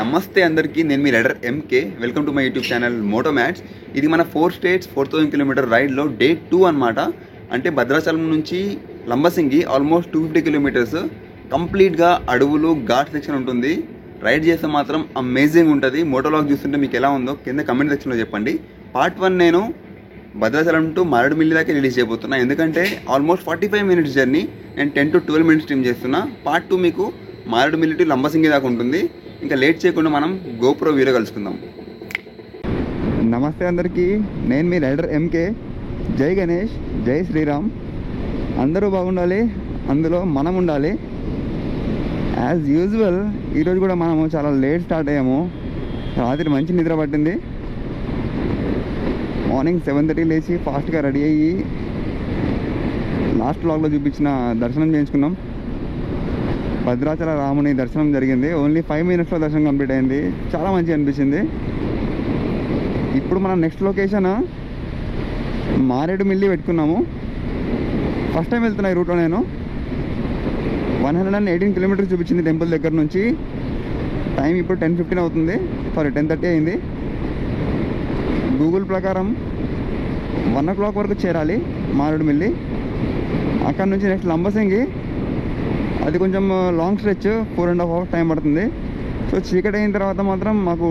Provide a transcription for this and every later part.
నమస్తే అందరికీ, నేను మీ rider MK. Welcome to my YouTube channel moto mats. ఇది మన 4 స్టేట్స్ 4000 కిలోమీటర్ రైడ్లో డే 2 అనమాట. అంటే భద్రాచలం నుంచి లంబసింగి ఆల్మోస్ట్ 250 కిలోమీటర్స్. కంప్లీట్గా అడవులు ఘాట్ సెక్షన్ ఉంటుంది. రైడ్ చేస్తే మాత్రం అమేజింగ్ ఉంటుంది. మోటోలాగ్ చూస్తుంటే మీకు ఎలా ఉందో కింద కమెంట్ సెక్షన్లో చెప్పండి. పార్ట్ 1 నేను భద్రాచలం టు మారేడుమిల్లి దాకా రిలీజ్ చేయబోతున్నా. ఎందుకంటే ఆల్మోస్ట్ 45 మినిట్స్ జర్నీ నేను 10 to 12 మినిట్స్ స్ట్రీమ్ చేస్తున్నా. పార్ట్ 2 మీకు మారేడుమిల్లి టు లంబసింగి దాకా ఉంటుంది. ఇంకా లేట్ చేయకుండా మనం గోప్రో వీడియో కలుసుకుందాం. నమస్తే అందరికీ, నేను మీ రైడర్ ఎంకే. జై గణేష్, జై శ్రీరామ్. అందరూ బాగుండాలి, అందులో మనం ఉండాలి. యాజ్ యూజువల్ ఈరోజు కూడా మనము చాలా లేట్ స్టార్ట్ అయ్యాము. రాత్రి మంచి నిద్ర పట్టింది. మార్నింగ్ 7:30 లేచి ఫాస్ట్గా రెడీ అయ్యి లాస్ట్ వ్లాగ్లో చూపించిన దర్శనం చేయించుకున్నాం. భద్రాచల రాముని దర్శనం జరిగింది. ఓన్లీ 5 మినిట్స్లో దర్శనం కంప్లీట్ అయింది. చాలా మంచిగా అనిపించింది. ఇప్పుడు మనం నెక్స్ట్ లొకేషన్ మారేడుమిల్లి పెట్టుకున్నాము. ఫస్ట్ టైం వెళ్తున్నా ఈ రూట్లో. నేను 118 కిలోమీటర్స్ చూపించింది టెంపుల్ దగ్గర నుంచి. టైం ఇప్పుడు 10:15 అవుతుంది, 10:30 అయింది. గూగుల్ ప్రకారం 1 o'clock వరకు చేరాలి మారేడుమిల్లి. అక్కడ నుంచి నెక్స్ట్ లంబసింగి. అది కొంచెం లాంగ్ స్ట్రెచ్, 4.5 hours టైం పడుతుంది. సో చీకటి అయిన తర్వాత మాత్రం మాకు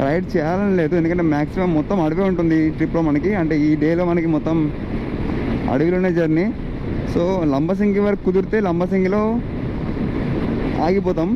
రైడ్ చేయాలని లేదు. ఎందుకంటే మ్యాక్సిమం మొత్తం అడవి ఉంటుంది ఈ ట్రిప్లో మనకి. అంటే ఈ డేలో మనకి మొత్తం అడవిలోనే జర్నీ. సో లంబసింగి వరకు కుదిరితే లంబసింగిలో ఆగిపోతాం.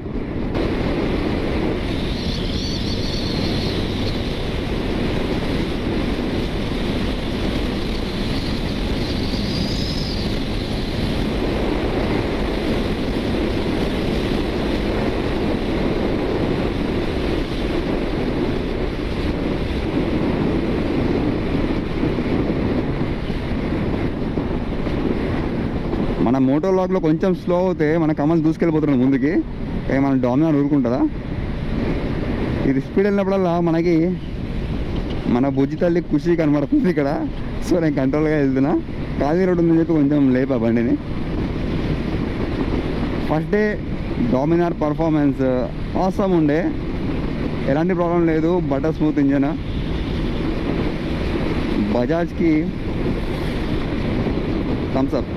మన మోటో లాగ్లో కొంచెం స్లో అవుతే మన కమల్ దూసుకెళ్ళిపోతున్నాడు ముందుకి. మన డామినార్ ఊరుకుంటుందా? ఇది స్పీడ్ వెళ్ళినప్పుడల్లా మనకి మన బుజ్జి తల్లి ఖుషి కనబడుతుంది ఇక్కడ. సో నేను కంట్రోల్గా వెళ్తున్నా. ఖాళీ రోడ్ ఉందని చెప్పి కొంచెం లేపా బండిని. First day Dominar performance awesome ఉండే, ఎలాంటి ప్రాబ్లం లేదు. Butter smooth engine. బజాజ్కి థమ్స్ అప్.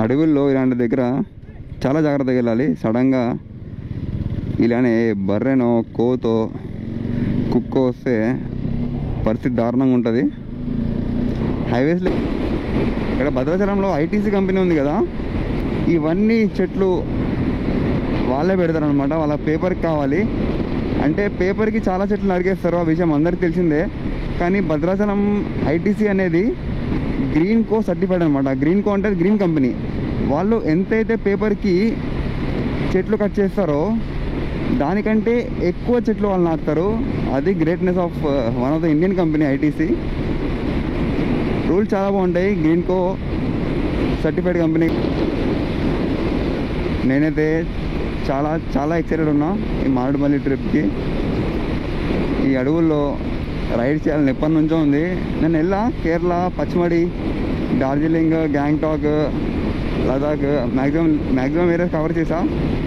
అడవుల్లో ఇలాంటి దగ్గర చాలా జాగ్రత్తగా వెళ్ళాలి. సడన్గా ఇలానే బర్రెనో కోతో కుక్కో వస్తే పరిస్థితి దారుణంగా ఉంటుంది. హైవేస్లో ఇక్కడ భద్రాచలంలో ఐటీసీ కంపెనీ ఉంది కదా, ఇవన్నీ చెట్లు వాళ్ళే పెడతారనమాట. వాళ్ళ పేపర్కి కావాలి అంటే పేపర్కి చాలా చెట్లు నరికేస్తారు. ఆ విషయం అందరికి తెలిసిందే. కానీ భద్రాచలం ఐటీసీ అనేది గ్రీన్ కో సర్టిఫైడ్ అనమాట. గ్రీన్ కో అంటే గ్రీన్ కంపెనీ. వాళ్ళు ఎంతైతే పేపర్కి చెట్లు కట్ చేస్తారో దానికంటే ఎక్కువ చెట్లు వాళ్ళు నాటుతారు. అది greatness of one of the Indian company ITC. Rules చాలా బాగుంటాయి. గ్రీన్ కో సర్టిఫైడ్ కంపెనీ. నేనైతే చాలా చాలా ఎక్సైటెడ్ ఉన్నా ఈ మారేడుమిల్లి ట్రిప్కి. ఈ అడవుల్లో రైడ్ చేయాలని ఎప్పటి నుంచో ఉంది. నేను Kerala, Pachmarhi, Darjeeling, Gangtok, Ladakh maximum areas cover చేసా.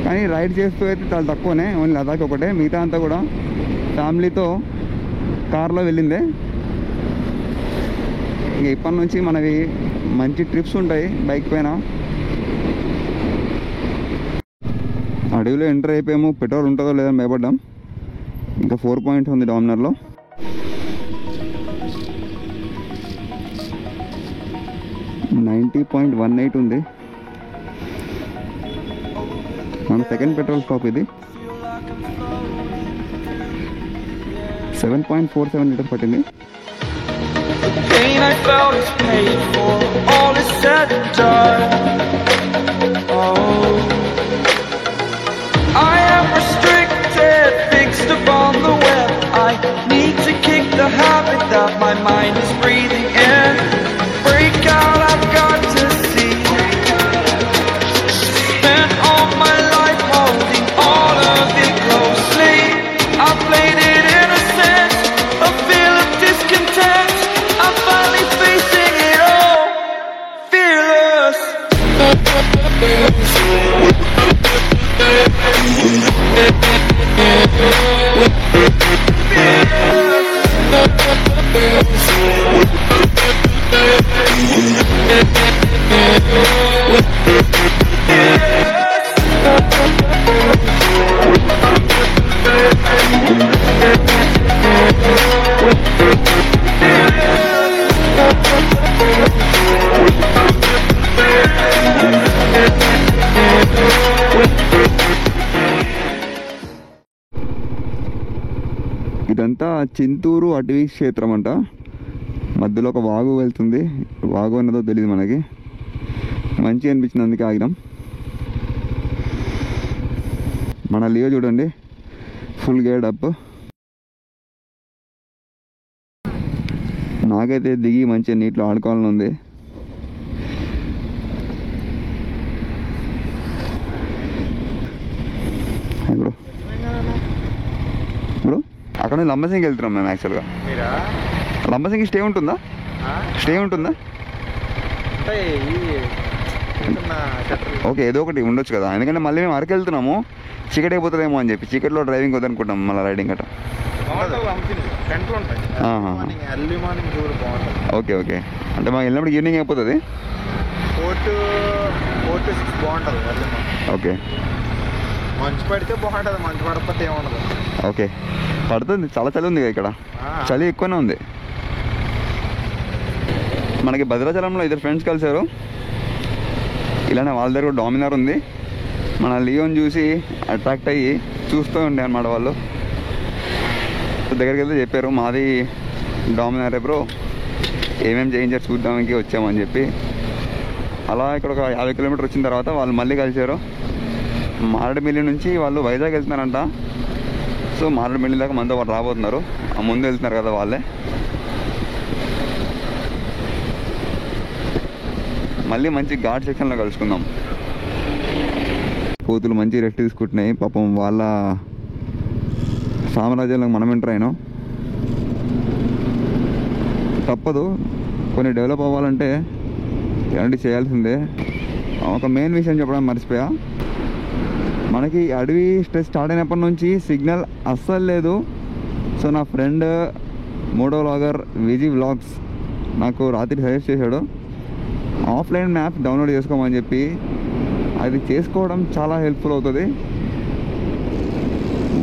కానీ రైడ్ చేస్తూ అయితే చాలా తక్కువనే. ఓన్లీ లదాఖ్ ఒకటే. మిగతా అంతా కూడా ఫ్యామిలీతో కార్లో వెళ్ళిందే. ఇంక ఇప్పటి నుంచి మనవి మంచి ట్రిప్స్ ఉంటాయి బైక్ పైన. అడవిలో ఎంటర్ అయిపోయాము. పెట్రోల్ ఉంటుందో లేదని భయపడ్డాం. ఇంకా 4 పాయింట్ ఉంది డామినర్లో. $90.18 ఉంది. మన సెకండ్ పెట్రోల్ స్టాప్ ఇది. 7.47 లీటర్స్ పట్టింది. చింతూరు అటవీ క్షేత్రం అంట. మధ్యలో ఒక వాగు వెళ్తుంది, వాగు అన్నదో తెలియదు మనకి. మంచిగా అనిపించింది, అందుకే ఆగినాం. మన లియో చూడండి, ఫుల్ గేడ్ అప్. నాకైతే దిగి మంచిగా నీటిలో ఆడుకోవాలని ఉంది. బ్రో బ్రో అక్కడ నుంచి లంబసింగ్కి వెళ్తున్నాం మేము. యాక్చువల్గా లంబసింగ్కి స్టే ఉంటుందా? ఓకే, ఏదో ఒకటి ఉండొచ్చు కదా. ఎందుకంటే మళ్ళీ మేము అరకు వెళ్తున్నాము, చీకటి అయిపోతుందేమో అని చెప్పి. చీకట్లో డ్రైవింగ్ వద్దనుకుంటాం, మళ్ళీ రైడింగ్ గట్రా. ఓకే ఓకే, అంటే మాకు వెళ్ళినప్పుడు ఈవినింగ్ అయిపోతుంది. 4 to 6 బాగుంటుంది. ఓకే, మంచు పడితే బాగుంటుంది, మంచు పడకపోతే ఏముండదు. ఓకే, పడుతుంది. చాలా చలి ఉంది ఇక్కడ, చలి ఎక్కువనే ఉంది. మనకి భద్రాచలంలో ఇద్దరు ఫ్రెండ్స్ కలిసారు, ఇలానే వాళ్ళ దగ్గర కూడా డామినార్ ఉంది. మన లియోని చూసి అట్రాక్ట్ అయ్యి చూస్తూ ఉండే అన్నమాట వాళ్ళు. దగ్గరికి వెళ్తే చెప్పారు, మాది డామినారే బ్రో, ఏమేమి చేయించారు చూద్దానికి వచ్చామని చెప్పి. అలా ఇక్కడ ఒక 50 కిలోమీటర్ వచ్చిన తర్వాత వాళ్ళు మళ్ళీ కలిసారు. మారేడుమిల్లి నుంచి వాళ్ళు వైజాగ్ వెళ్తున్నారంట. సో మారేడుమిల్లి దాకా మనతో వాళ్ళు రాబోతున్నారు, ఆ ముందు వెళ్తున్నారు కదా వాళ్ళే. మళ్ళీ మంచి ఘాట్ సెక్షన్లో కలుసుకుందాం. కోతులు మంచి రెస్ట్ తీసుకుంటున్నాయి పాపం, వాళ్ళ సామ్రాజ్యంలో మనం ఎంటర్ అయినాం. తప్పదు, కొన్ని డెవలప్ అవ్వాలంటే ఇలాంటివి చేయాల్సిందే. ఒక మెయిన్ విషయం చెప్పడం మర్చిపోయా, మనకి అడవి స్ట్రెస్ స్టార్ట్ అయినప్పటి నుంచి సిగ్నల్ అస్సలు లేదు. సో నా ఫ్రెండ్ మోటో వ్లాగర్ విజీ వ్లాగ్స్ నాకు రాత్రి సజెస్ట్ చేశాడు, ఆఫ్లైన్ మ్యాప్ డౌన్లోడ్ చేసుకోమని చెప్పి. అది చేసుకోవడం చాలా హెల్ప్ఫుల్ అవుతుంది.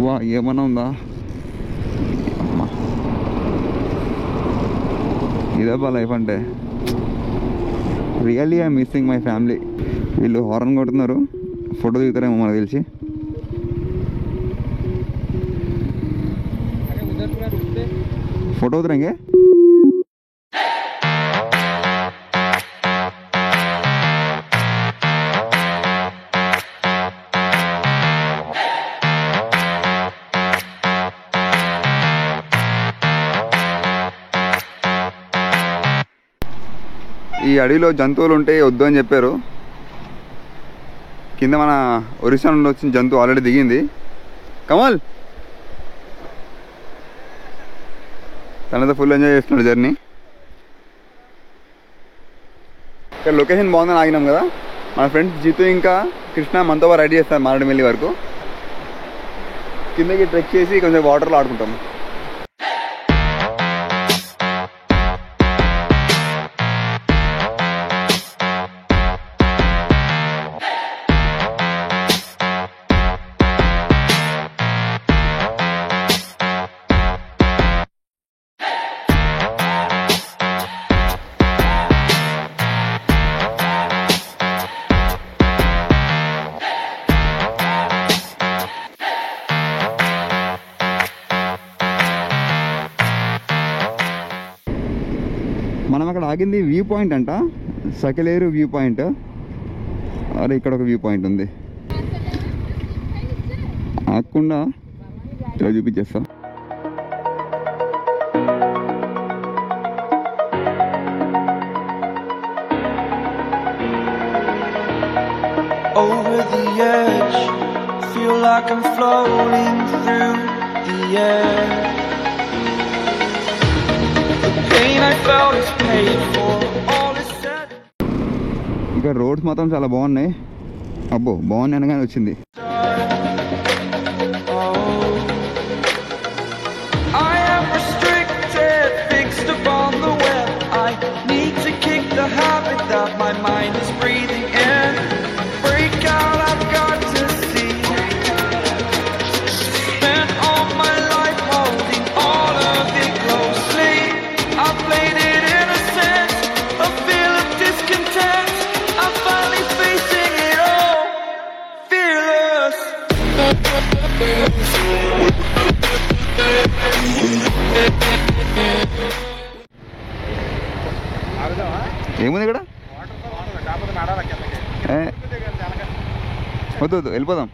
వా ఏమన్నా ఉందా, ఇదేపా లైఫ్ అంటే. Really I'm missing my family. వీళ్ళు హారన్ కొడుతున్నారు, ఫోటో దిగుతారేమో మనకు తెలిసి. ఫోటో ఉతరంగే. ఈ అడవిలో జంతువులు ఉంటే వద్దు అని చెప్పారు. కింద మన ఒరిస్సా నుండి వచ్చిన జంతువు ఆల్రెడీ దిగింది. కమల్ తనతో ఫుల్ ఎంజాయ్ చేస్తున్నాడు జర్నీ. ఇక్కడ లొకేషన్ బాగుందని ఆగినాం కదా. మన ఫ్రెండ్స్ జితు ఇంకా కృష్ణ మనతో రెడీ చేస్తారు మారేడుమిల్లి వరకు. కిందకి ట్రెక్ చేసి కొంచెం వాటర్లో ఆడుకుంటాం. మనం అక్కడ ఆగింది వ్యూ పాయింట్ అంట, సకలేరు వ్యూ పాయింట్. అరే ఇక్కడ ఒక వ్యూ పాయింట్ ఉంది, ఆకుండా ఇలా చూపించేస్తా. Over the edge, feel like I'm floating through the air. The pain I felt is paid for, all is said. ఇక్కడ రోడ్స్ మాత్రం చాలా బాగున్నాయి. అబ్బో బాగున్నాయి అనగానే వచ్చింది. I am restricted, fixed upon the web. I need to kick the habit that my mind is breathing in. Break out, I've got to see. Spent all my life holding all of it closely. I played it innocent, a feel of discontent. I'm finally facing it all, fearless. ఏముంది ఇక్కడ? వద్దు వద్దు వెళ్ళిపోదాం.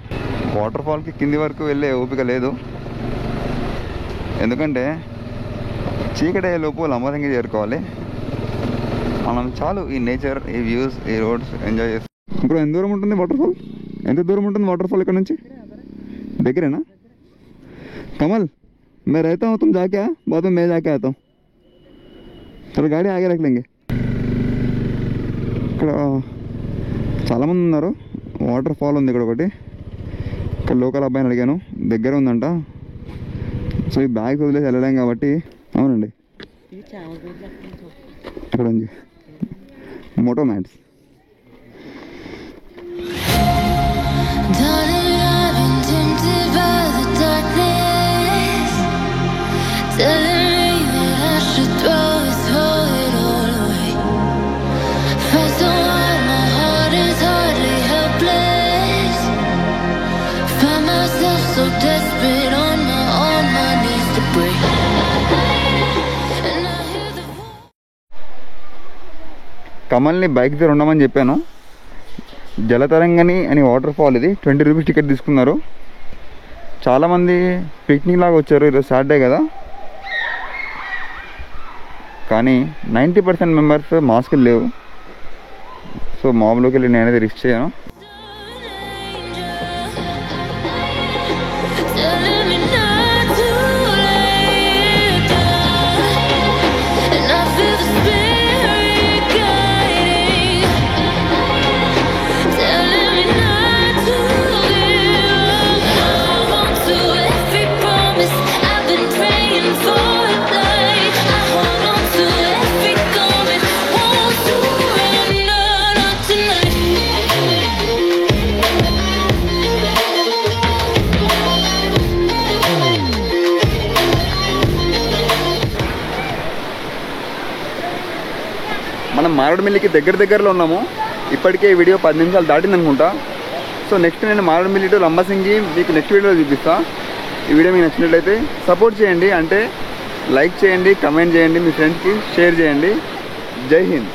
Water ఫాల్కి కింది వరకు వెళ్ళే ఓపిక లేదు, ఎందుకంటే చీకటి లోపు లంబసింగి చేరుకోవాలి. మనం చాలు ఈ నేచర్, ఈ వ్యూస్, ఈ రోడ్స్ ఎంజాయ్ చేస్తాం. ఇప్పుడు ఎంత దూరం ఉంటుంది వాటర్ ఫాల్? ఎంత దూరం ఉంటుంది వాటర్ ఫాల్ ఇక్కడ నుంచి? దగ్గరేనా? कमल मैं रहता हूँ, तुम जाके आ, बाद में मैं जाके आता हूँ. चलो गाड़ी आगे रख लेंगे. ఇక్కడ చాలామంది ఉన్నారు. వాటర్ ఫాల్ ఉంది ఇక్కడ ఒకటి. ఇక్కడ లోకల్ అబ్బాయిని అడిగాను, దగ్గర ఉందంట. సో ఈ బ్యాగ్ వదిలేసి వెళ్ళలేం కాబట్టి. అవునండి, అక్కడ ఉంది మోటో మ్యాట్స్. కమల్ని బైక్ దగ్గర ఉండమని చెప్పాను. జలతరంగని అని వాటర్ ఫాల్ ఇది. 20 రూపీస్ టికెట్ తీసుకున్నారు. చాలామంది పిక్నిక్ లాగా వచ్చారు, ఈరోజు సాటర్డే కదా. కానీ 90% మెంబర్స్ మాస్కులు లేవు. సో మామూలుకి వెళ్ళి నేనైతే రిస్క్ చేయను. మనం మారేడుమిల్లికి దగ్గరలో ఉన్నాము. ఇప్పటికే ఈ వీడియో 10 నిమిషాలు దాటింది అనుకుంటా. సో నెక్స్ట్ నేను మారేడుమిల్లి టు లంబసింగి మీకు నెక్స్ట్ వీడియోలో చూపిస్తాను. ఈ వీడియో మీకు నచ్చినట్లయితే సపోర్ట్ చేయండి, అంటే లైక్ చేయండి, కమెంట్ చేయండి, మీ ఫ్రెండ్స్కి షేర్ చేయండి. జై హింద్.